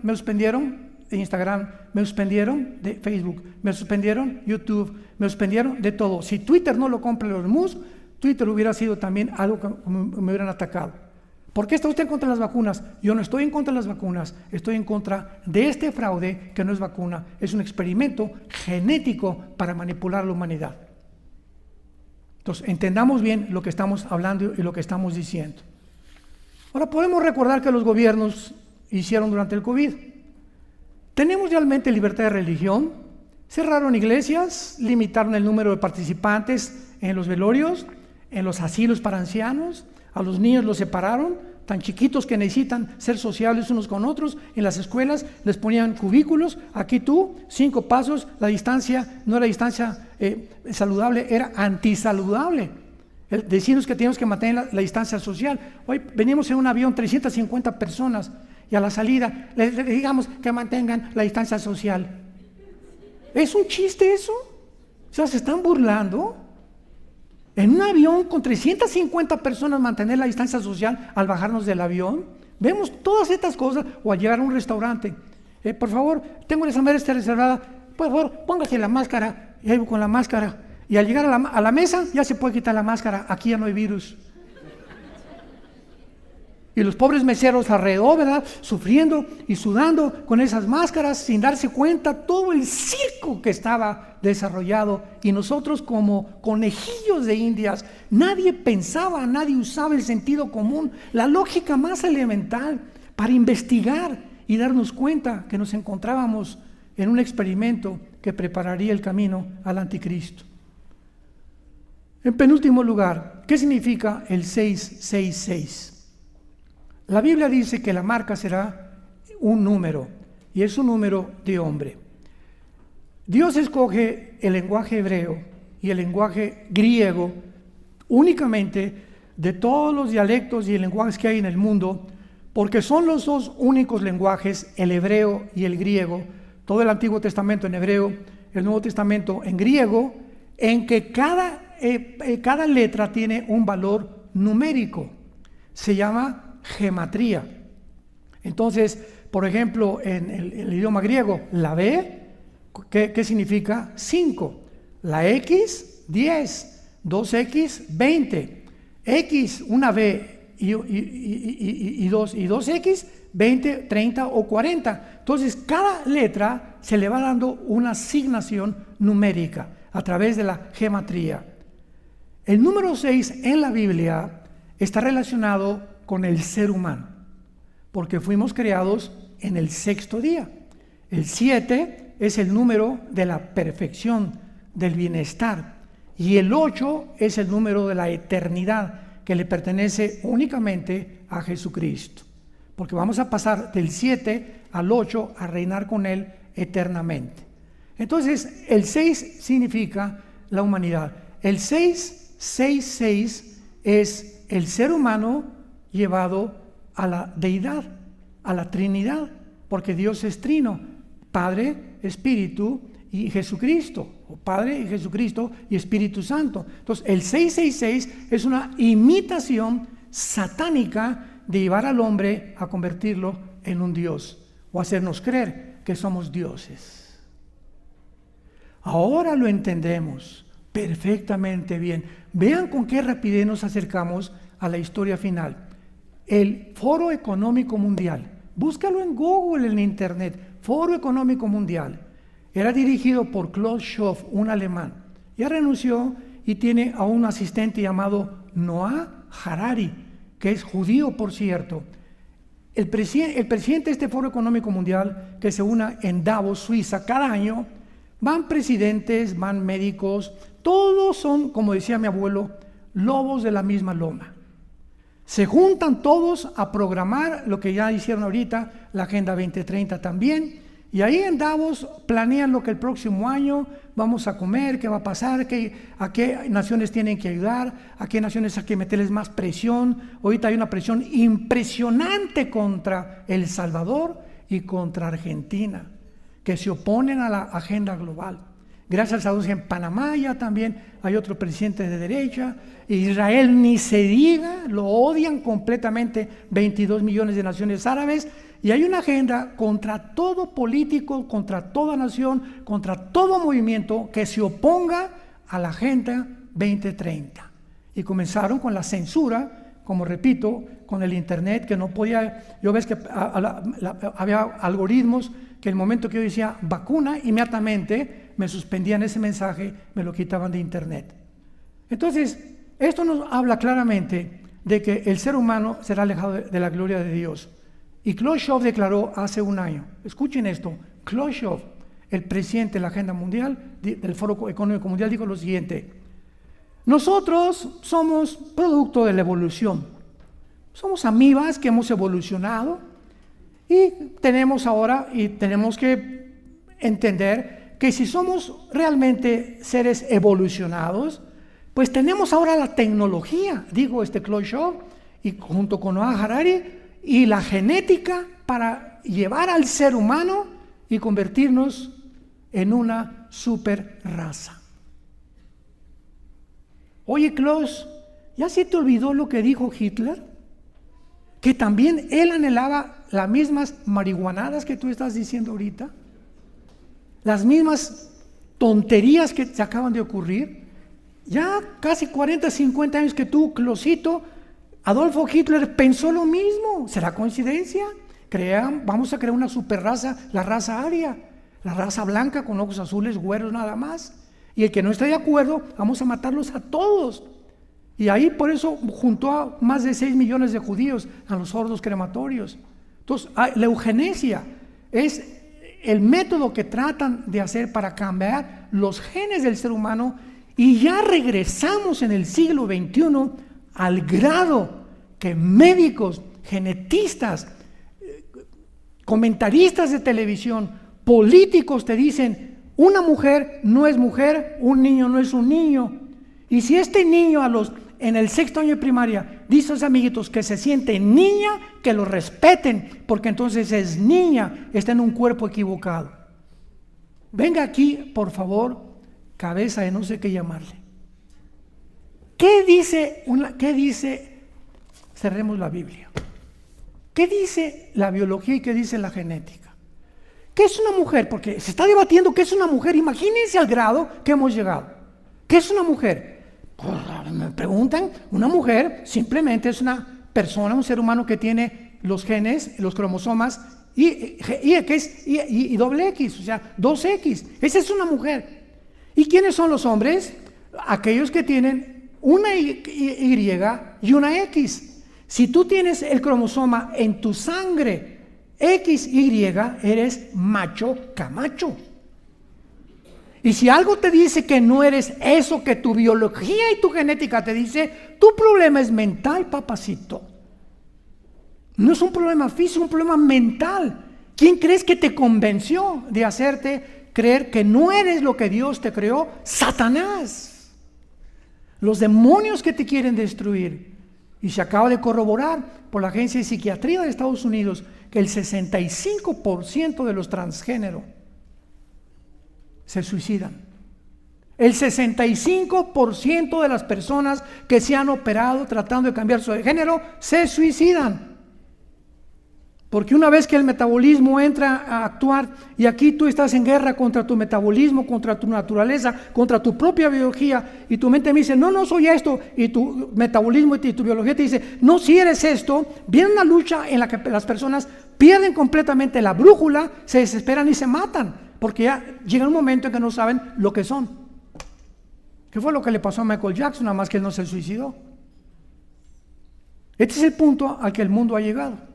de Instagram, me suspendieron de Facebook, me suspendieron YouTube, me suspendieron de todo. Si Twitter no lo compra los MUS, Twitter hubiera sido también algo que me hubieran atacado. ¿Por qué está usted en contra de las vacunas? Yo no estoy en contra de las vacunas, estoy en contra de este fraude que no es vacuna, es un experimento genético para manipular a la humanidad. Entonces, entendamos bien lo que estamos hablando y lo que estamos diciendo. Ahora, podemos recordar que los gobiernos hicieron durante el COVID. ¿Tenemos realmente libertad de religión? Cerraron iglesias, limitaron el número de participantes en los velorios, en los asilos para ancianos, a los niños los separaron, tan chiquitos que necesitan ser sociables unos con otros. En las escuelas les ponían cubículos, aquí tú, 5 pasos, la distancia no era distancia saludable, era antisaludable. Decirnos que teníamos que mantener la distancia social. Hoy venimos en un avión, 350 personas, y a la salida les digamos que mantengan la distancia social. ¿Es un chiste eso? O sea, se están burlando. En un avión con 350 personas mantener la distancia social al bajarnos del avión. Vemos todas estas cosas, o al llegar a un restaurante. Por favor, tengo esa mesa reservada, por favor, póngase la máscara. Y ahí voy con la máscara. Y al llegar a la mesa, ya se puede quitar la máscara, aquí ya no hay virus. Y los pobres meseros alrededor, ¿verdad? Sufriendo y sudando con esas máscaras, sin darse cuenta todo el circo que estaba desarrollado. Y nosotros como conejillos de indias, nadie pensaba, nadie usaba el sentido común, la lógica más elemental para investigar y darnos cuenta que nos encontrábamos en un experimento que prepararía el camino al anticristo. En penúltimo lugar, ¿qué significa el 666? La Biblia dice que la marca será un número, y es un número de hombre. Dios escoge el lenguaje hebreo y el lenguaje griego únicamente de todos los dialectos y lenguajes que hay en el mundo, porque son los dos únicos lenguajes, el hebreo y el griego, todo el Antiguo Testamento en hebreo, el Nuevo Testamento en griego, en que cada letra tiene un valor numérico, se llama gematría. Entonces, por ejemplo, en el idioma griego, la B, ¿qué significa? 5, la X, 10, 2X, 20, X, una B y 2X, 20, 30 o 40. Entonces, cada letra se le va dando una asignación numérica a través de la gematría. El número 6 en la Biblia está relacionado con el ser humano, porque fuimos creados en el 6º día. El 7 es el número de la perfección, del bienestar, y el 8 es el número de la eternidad, que le pertenece únicamente a Jesucristo, porque vamos a pasar del 7 al 8 a reinar con Él eternamente. Entonces, el 6 significa la humanidad. El 666 es el ser humano llevado a la deidad, a la Trinidad, porque Dios es trino, Padre, Espíritu y Jesucristo, o Padre y Jesucristo y Espíritu Santo. Entonces, el 666 es una imitación satánica de llevar al hombre a convertirlo en un Dios, o hacernos creer que somos dioses. Ahora lo entendemos perfectamente bien. Vean con qué rapidez nos acercamos a la historia final. El Foro Económico Mundial, búscalo en Google, en Internet, Foro Económico Mundial, era dirigido por Klaus Schwab, un alemán. Ya renunció y tiene a un asistente llamado Noah Harari, que es judío, por cierto. El presidente de este Foro Económico Mundial, que se une en Davos, Suiza, cada año, van presidentes, van médicos, todos son, como decía mi abuelo, lobos de la misma loma. Se juntan todos a programar lo que ya hicieron ahorita, la Agenda 2030 también, y ahí en Davos planean lo que el próximo año vamos a comer, qué va a pasar, a qué naciones tienen que ayudar, a qué naciones hay que meterles más presión. Ahorita hay una presión impresionante contra El Salvador y contra Argentina, que se oponen a la agenda global. Gracias a Dios en Panamá ya también hay otro presidente de derecha. Israel ni se diga, lo odian completamente 22 millones de naciones árabes. Y hay una agenda contra todo político, contra toda nación, contra todo movimiento que se oponga a la Agenda 2030. Y comenzaron con la censura, como repito, con el internet, que no podía, yo ves que había algoritmos que el momento que yo decía vacuna, inmediatamente me suspendían ese mensaje, me lo quitaban de internet. Entonces, esto nos habla claramente de que el ser humano será alejado de la gloria de Dios. Y Klaus Schwab declaró hace un año, escuchen esto, Klaus Schwab, el presidente de la Agenda Mundial, del Foro Económico Mundial, dijo lo siguiente: nosotros somos producto de la evolución, somos amibas que hemos evolucionado y tenemos que entender que si somos realmente seres evolucionados, pues tenemos ahora la tecnología, digo Klaus Schwab, y junto con Noah Harari, y la genética para llevar al ser humano y convertirnos en una super raza. Oye, Klaus, ¿ya se te olvidó lo que dijo Hitler? Que también él anhelaba las mismas marihuanadas que tú estás diciendo ahorita, las mismas tonterías que te acaban de ocurrir. Ya casi 40, 50 años que tú, Klausito, Adolfo Hitler pensó lo mismo. ¿Será coincidencia? Vamos a crear una superraza, la raza aria, la raza blanca con ojos azules, güeros nada más. Y el que no esté de acuerdo, vamos a matarlos a todos. Y ahí por eso juntó a más de 6 millones de judíos a los hornos crematorios. Entonces, la eugenesia es el método que tratan de hacer para cambiar los genes del ser humano, y ya regresamos en el siglo XXI al grado que médicos, genetistas, comentaristas de televisión, políticos te dicen: una mujer no es mujer, un niño no es un niño. Y si este niño en el 6º año de primaria dice a sus amiguitos que se siente niña, que lo respeten, porque entonces es niña, está en un cuerpo equivocado. Venga aquí, por favor, cabeza de no sé qué llamarle. ¿Qué dice? Cerremos la Biblia. ¿Qué dice la biología y qué dice la genética? ¿Qué es una mujer? Porque se está debatiendo qué es una mujer. Imagínense al grado que hemos llegado. ¿Qué es una mujer? Pues, me preguntan, una mujer simplemente es una persona, un ser humano que tiene los genes, los cromosomas y doble X, o sea, 2X. Esa es una mujer. ¿Y quiénes son los hombres? Aquellos que tienen una Y y una X. Si tú tienes el cromosoma en tu sangre XY, eres macho camacho. Y si algo te dice que no eres eso que tu biología y tu genética te dice, tu problema es mental, papacito. No es un problema físico, es un problema mental. ¿Quién crees que te convenció de hacerte creer que no eres lo que Dios te creó? Satanás. Los demonios que te quieren destruir. Y se acaba de corroborar por la Agencia de Psiquiatría de Estados Unidos que el 65% de los transgénero se suicidan. El 65% de las personas que se han operado tratando de cambiar su género se suicidan. Porque una vez que el metabolismo entra a actuar, y aquí tú estás en guerra contra tu metabolismo, contra tu naturaleza, contra tu propia biología, y tu mente me dice, no soy esto, y tu metabolismo y tu biología te dice, no, si eres esto, viene una lucha en la que las personas pierden completamente la brújula, se desesperan y se matan, porque ya llega un momento en que no saben lo que son. ¿Qué fue lo que le pasó a Michael Jackson? Nada más que él no se suicidó. Este es el punto al que el mundo ha llegado.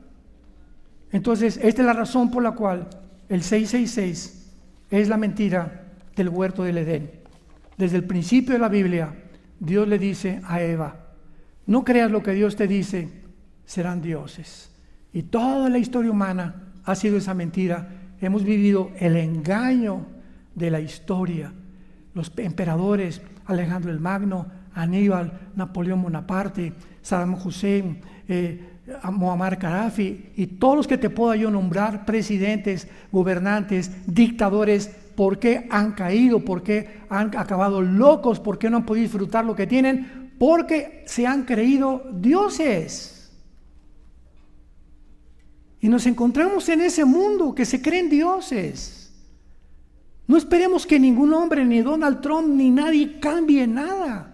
Entonces, esta es la razón por la cual el 666 es la mentira del huerto del Edén. Desde el principio de la Biblia, Dios le dice a Eva, no creas lo que Dios te dice, serán dioses. Y toda la historia humana ha sido esa mentira. Hemos vivido el engaño de la historia. Los emperadores, Alejandro el Magno, Aníbal, Napoleón Bonaparte, Saddam Hussein, Muammar Gaddafi y todos los que te pueda yo nombrar, presidentes, gobernantes, dictadores, ¿por qué han caído? ¿Por qué han acabado locos? ¿Por qué no han podido disfrutar lo que tienen? Porque se han creído dioses. Y nos encontramos en ese mundo que se creen dioses. No esperemos que ningún hombre, ni Donald Trump, ni nadie cambie nada.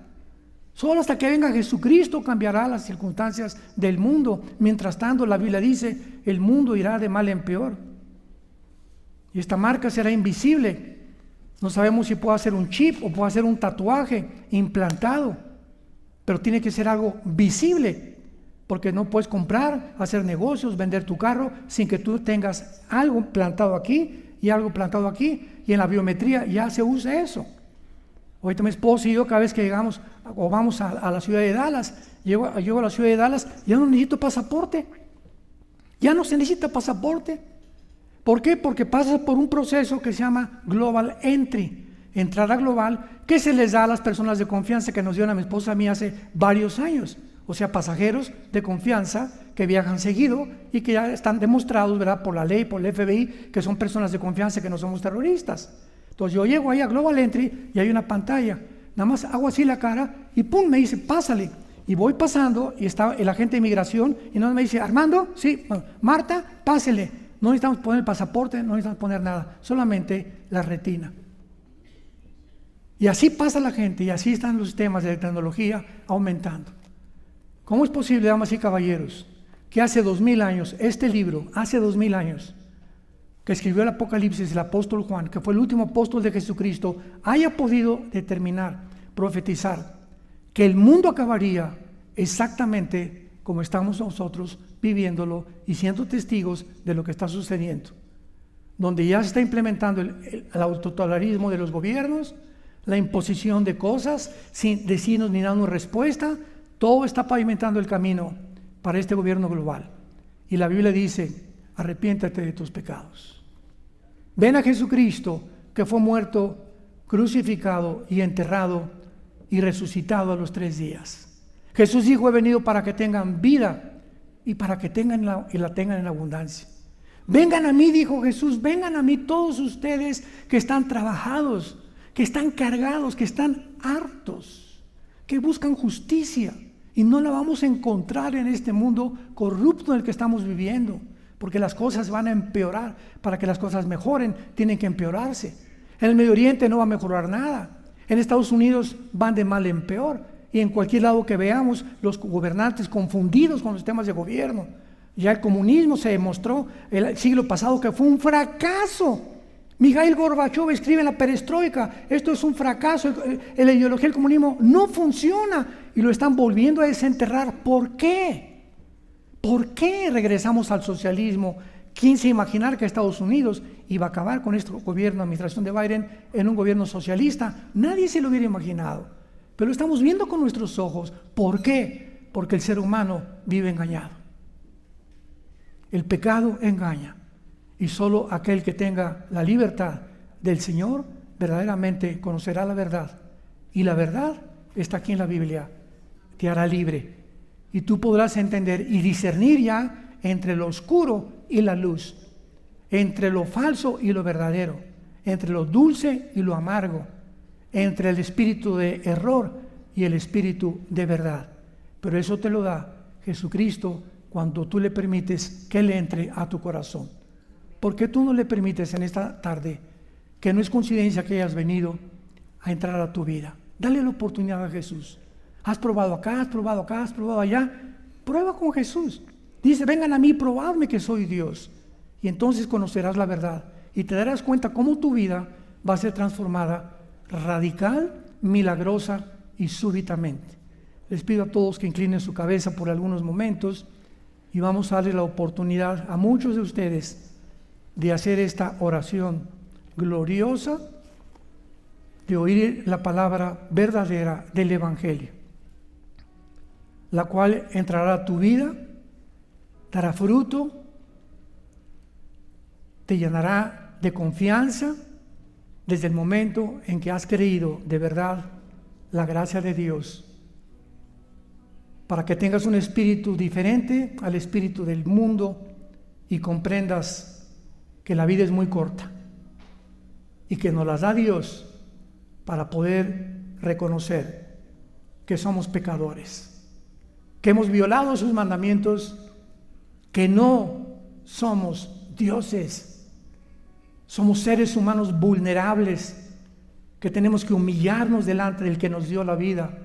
Solo hasta que venga Jesucristo cambiará las circunstancias del mundo. Mientras tanto, la Biblia dice, el mundo irá de mal en peor. Y esta marca será invisible. No sabemos si puede ser un chip o puede ser un tatuaje implantado. Pero tiene que ser algo visible. Porque no puedes comprar, hacer negocios, vender tu carro sin que tú tengas algo plantado aquí y algo plantado aquí, y en la biometría ya se usa eso. Ahorita mi esposo y yo, cada vez que llegamos o vamos a la ciudad de Dallas, llego a la ciudad de Dallas, ya no necesito pasaporte. Ya no se necesita pasaporte. ¿Por qué? Porque pasa por un proceso que se llama Global Entry, entrada global, que se les da a las personas de confianza que nos dieron a mi esposa y a mí hace varios años. O sea, pasajeros de confianza que viajan seguido y que ya están demostrados, ¿verdad?, por la ley, por el FBI, que son personas de confianza, que no somos terroristas. Entonces yo llego ahí a Global Entry y hay una pantalla. Nada más hago así la cara y pum, me dice, pásale. Y voy pasando y está el agente de inmigración y no me dice, Armando, sí, bueno, Marta, pásele. No necesitamos poner el pasaporte, no necesitamos poner nada, solamente la retina. Y así pasa la gente y así están los sistemas de tecnología aumentando. ¿Cómo es posible, damas y caballeros, que hace 2000 años, este libro, hace 2000 años, que escribió el Apocalipsis, el apóstol Juan, que fue el último apóstol de Jesucristo, haya podido determinar, profetizar, que el mundo acabaría exactamente como estamos nosotros viviéndolo y siendo testigos de lo que está sucediendo? Donde ya se está implementando el autototalarismo de los gobiernos, la imposición de cosas, sin decirnos ni darnos respuesta, todo está pavimentando el camino para este gobierno global. Y la Biblia dice, arrepiéntate de tus pecados. Ven a Jesucristo, que fue muerto, crucificado y enterrado y resucitado a los 3 días. Jesús dijo, he venido para que tengan vida y para que la tengan en abundancia. Vengan a mí, dijo Jesús, vengan a mí todos ustedes que están trabajados, que están cargados, que están hartos, que buscan justicia, y no la vamos a encontrar en este mundo corrupto en el que estamos viviendo, porque las cosas van a empeorar. Para que las cosas mejoren, tienen que empeorarse. En el Medio Oriente no va a mejorar nada. En Estados Unidos van de mal en peor, y en cualquier lado que veamos, los gobernantes confundidos con los temas de gobierno. Ya el comunismo se demostró el siglo pasado que fue un fracaso. Mikhail Gorbachev escribe en la perestroika, esto es un fracaso, la ideología del comunismo no funciona y lo están volviendo a desenterrar. ¿Por qué? ¿Por qué regresamos al socialismo? ¿Quién se imaginar que Estados Unidos iba a acabar con este gobierno, administración de Biden, en un gobierno socialista? Nadie se lo hubiera imaginado, pero lo estamos viendo con nuestros ojos. ¿Por qué? Porque el ser humano vive engañado. El pecado engaña. Y solo aquel que tenga la libertad del Señor verdaderamente conocerá la verdad. Y la verdad está aquí en la Biblia. Te hará libre. Y tú podrás entender y discernir ya entre lo oscuro y la luz, entre lo falso y lo verdadero, entre lo dulce y lo amargo, entre el espíritu de error y el espíritu de verdad. Pero eso te lo da Jesucristo cuando tú le permites que Él entre a tu corazón. ¿Por qué tú no le permites en esta tarde, que no es coincidencia que hayas venido a entrar a tu vida? Dale la oportunidad a Jesús. Has probado acá, has probado acá, has probado allá. Prueba con Jesús. Dice, vengan a mí, probadme que soy Dios. Y entonces conocerás la verdad y te darás cuenta cómo tu vida va a ser transformada radical, milagrosa y súbitamente. Les pido a todos que inclinen su cabeza por algunos momentos y vamos a darle la oportunidad a muchos de ustedes de hacer esta oración gloriosa, de oír la palabra verdadera del Evangelio, la cual entrará a tu vida, dará fruto, te llenará de confianza desde el momento en que has creído de verdad la gracia de Dios, para que tengas un espíritu diferente al espíritu del mundo y comprendas que la vida es muy corta y que nos las da Dios para poder reconocer que somos pecadores, que hemos violado sus mandamientos, que no somos dioses, somos seres humanos vulnerables, que tenemos que humillarnos delante del que nos dio la vida,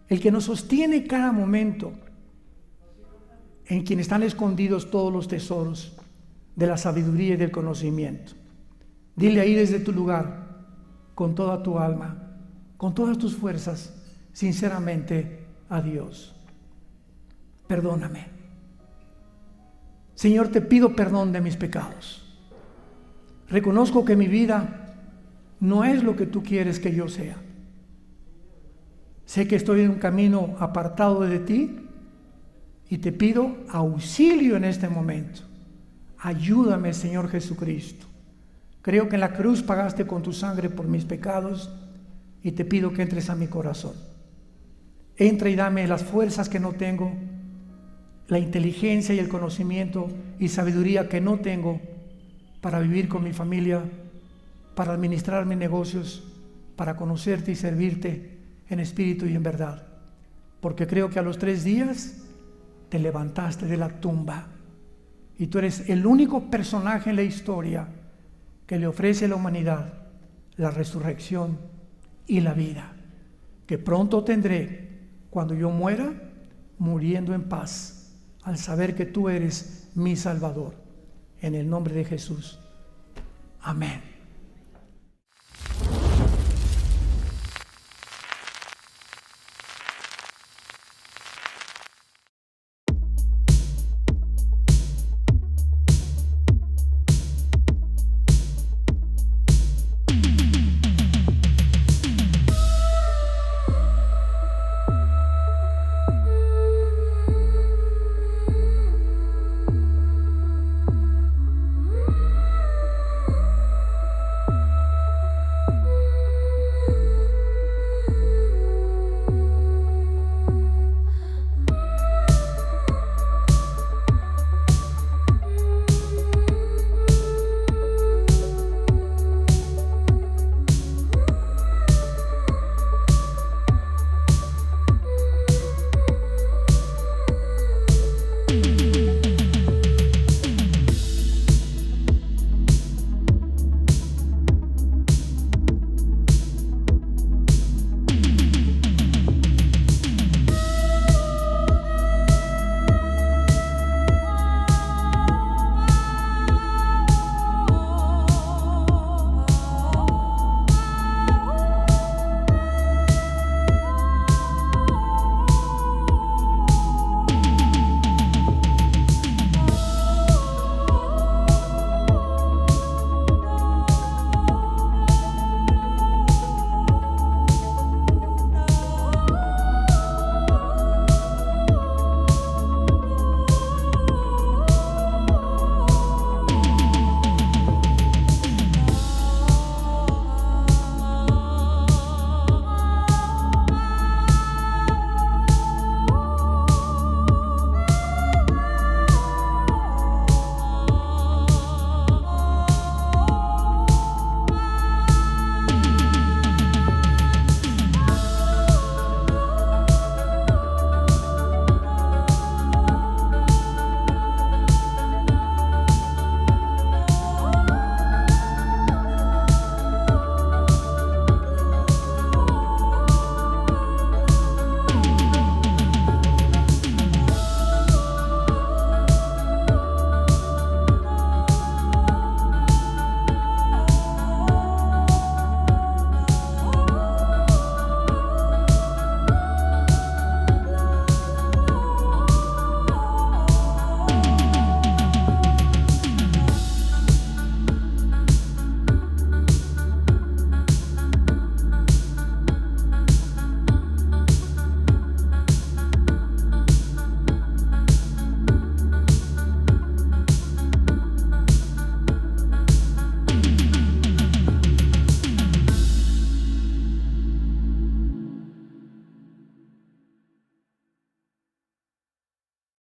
el que nos sostiene cada momento, en quien están escondidos todos los tesoros de la sabiduría y del conocimiento. Dile ahí desde tu lugar, con toda tu alma, con todas tus fuerzas, sinceramente a Dios: perdóname. Señor, te pido perdón de mis pecados. Reconozco que mi vida no es lo que tú quieres que yo sea. Sé que estoy en un camino apartado de ti y te pido auxilio en este momento. Ayúdame, Señor Jesucristo. Creo que en la cruz pagaste con tu sangre por mis pecados y te pido que entres a mi corazón. Entra y dame las fuerzas que no tengo, la inteligencia y el conocimiento y sabiduría que no tengo para vivir con mi familia, para administrar mis negocios, para conocerte y servirte en espíritu y en verdad. Porque creo que a los 3 días te levantaste de la tumba y tú eres el único personaje en la historia que le ofrece a la humanidad la resurrección y la vida, que pronto tendré cuando yo muera, muriendo en paz, al saber que tú eres mi Salvador. En el nombre de Jesús. Amén.